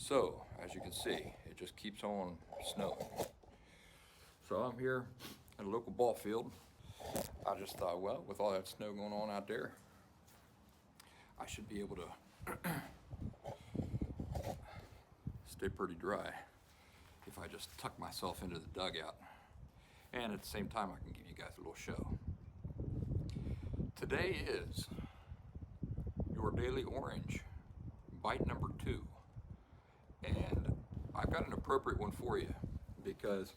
So, as you can see, it just keeps on snowing. So I'm here at a local ball field. I just thought, well, with all that snow going on out there, I should be able to stay pretty dry if I just tuck myself into the dugout. And at the same time, I can give you guys a little show. Today is your Daily Orange, bite number 2. And I've got an appropriate one for you because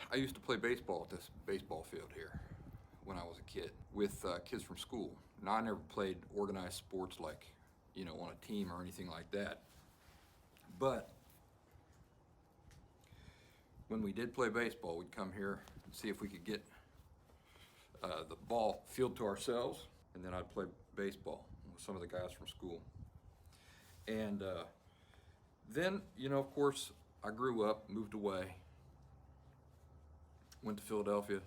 I used to play baseball at this baseball field here when I was a kid with kids from school. Now, I never played organized sports like, on a team or anything like that. But when we did play baseball, we'd come here and see if we could get the ball field to ourselves, and then I'd play baseball with some of the guys from school. And then, of course, I grew up, moved away, went to Philadelphia,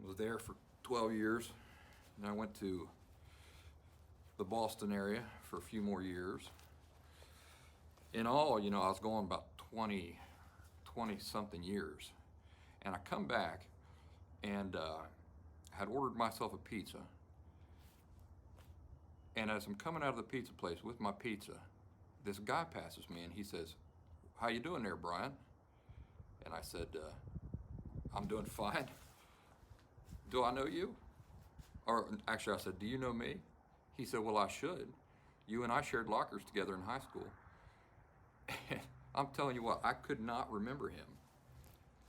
was there for 12 years, and I went to the Boston area for a few more years. In all, I was going about 20 something years. And I come back and had ordered myself a pizza. And as I'm coming out of the pizza place with my pizza, this guy passes me and he says, "How you doing there, Brian?" And I said, "I'm doing fine. Do I know you?" Or actually I said, "Do you know me?" He said, "Well, I should. You and I shared lockers together in high school." And I'm telling you what, I could not remember him.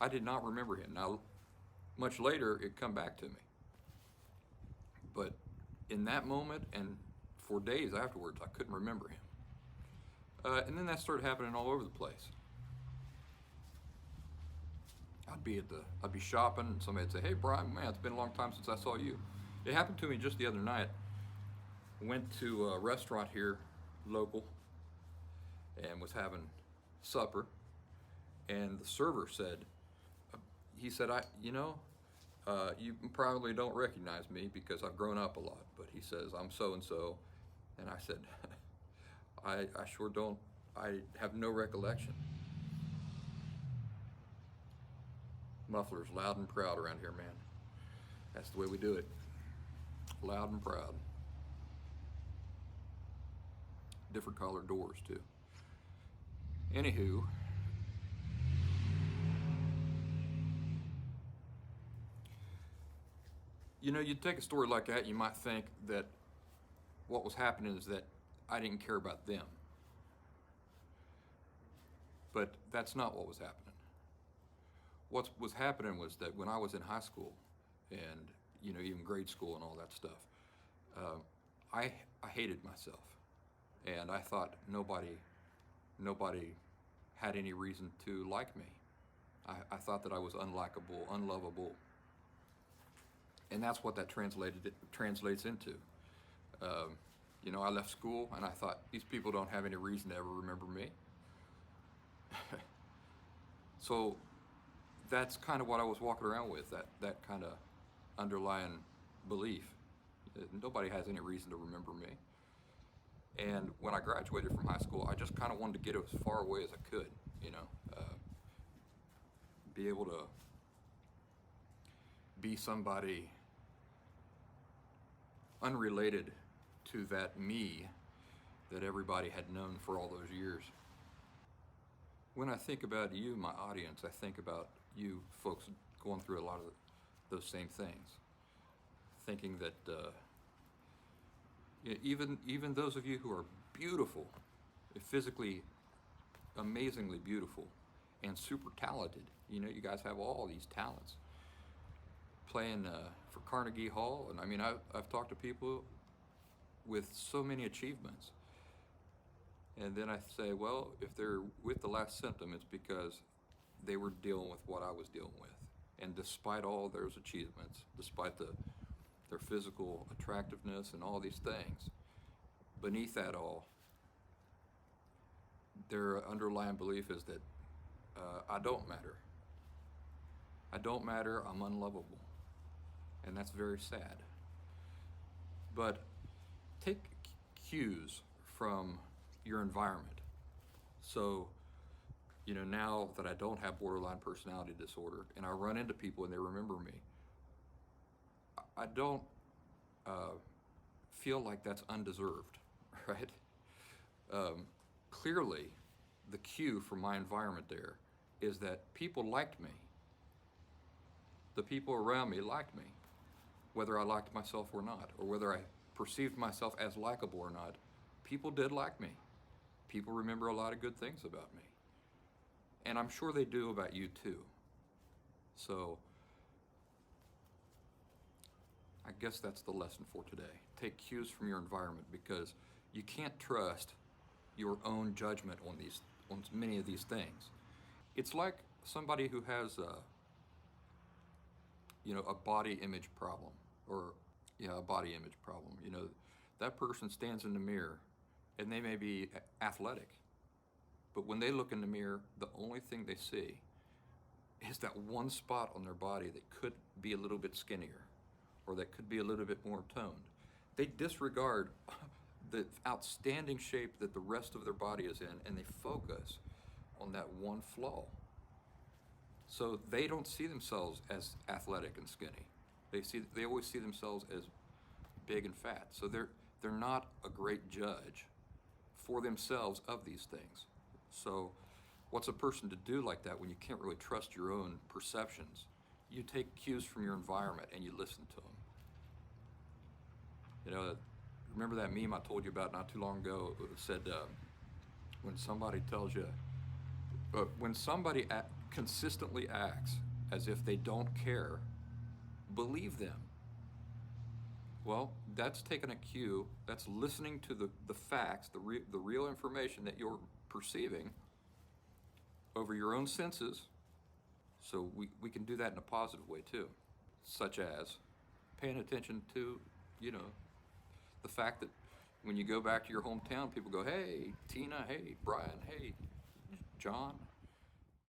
I did not remember him. Now, much later, it come back to me. But in that moment and for days afterwards, I couldn't remember him. And then that started happening all over the place. I'd be shopping, and somebody'd say, "Hey, Brian, man, it's been a long time since I saw you." It happened to me just the other night. Went to a restaurant here, local, and was having supper. And the server said, you probably don't recognize me because I've grown up a lot, but he says, "I'm so-and-so." And I said, I sure don't, I have no recollection. Mufflers loud and proud around here, man. That's the way we do it. Loud and proud. Different colored doors too. Anywho, you'd take a story like that, you might think that what was happening is that I didn't care about them. But that's not what was happening. What was happening was that when I was in high school and, even grade school and all that stuff, I hated myself. And I thought nobody had any reason to like me. I thought that I was unlikable, unlovable. And that's what that translates into. I left school and I thought, these people don't have any reason to ever remember me. So that's kind of what I was walking around with, that kind of underlying belief. Nobody has any reason to remember me. And when I graduated from high school, I just kind of wanted to get as far away as I could, be able to be somebody unrelated to that me that everybody had known for all those years. When I think about you, my audience, I think about you folks going through a lot of those same things. Thinking that even those of you who are beautiful, physically amazingly beautiful, and super talented, you guys have all these talents. Playing for Carnegie Hall, and I've talked to people with so many achievements. And then I say, well, if they're with the last symptom, it's because they were dealing with what I was dealing with. And despite all those achievements, despite their physical attractiveness and all these things, beneath that all, their underlying belief is that I don't matter. I don't matter, I'm unlovable. And that's very sad. But cues from your environment. So, now that I don't have borderline personality disorder and I run into people and they remember me, I don't feel like that's undeserved, right? Clearly, the cue from my environment there is that people liked me. The people around me liked me, whether I liked myself or not, or whether I perceived myself as likable or not. People did like me. People remember a lot of good things about me. And I'm sure they do about you too. So I guess that's the lesson for today. Take cues from your environment, because you can't trust your own judgment on many of these things. It's like somebody who has a body image problem, or a body image problem. That person stands in the mirror and they may be athletic, but when they look in the mirror, the only thing they see is that one spot on their body that could be a little bit skinnier, or that could be a little bit more toned. They disregard the outstanding shape that the rest of their body is in, and they focus on that one flaw. So they don't see themselves as athletic and skinny. They always see themselves as big and fat. So they're not a great judge for themselves of these things. So what's a person to do like that when you can't really trust your own perceptions? You take cues from your environment and you listen to them. Remember that meme I told you about not too long ago? It said, when somebody tells you, when somebody consistently acts as if they don't care, believe them. Well, that's taking a cue. That's listening to the facts, the real information that you're perceiving over your own senses. So we can do that in a positive way too, such as paying attention to, the fact that when you go back to your hometown, people go, hey, Tina, hey, Brian, hey, John,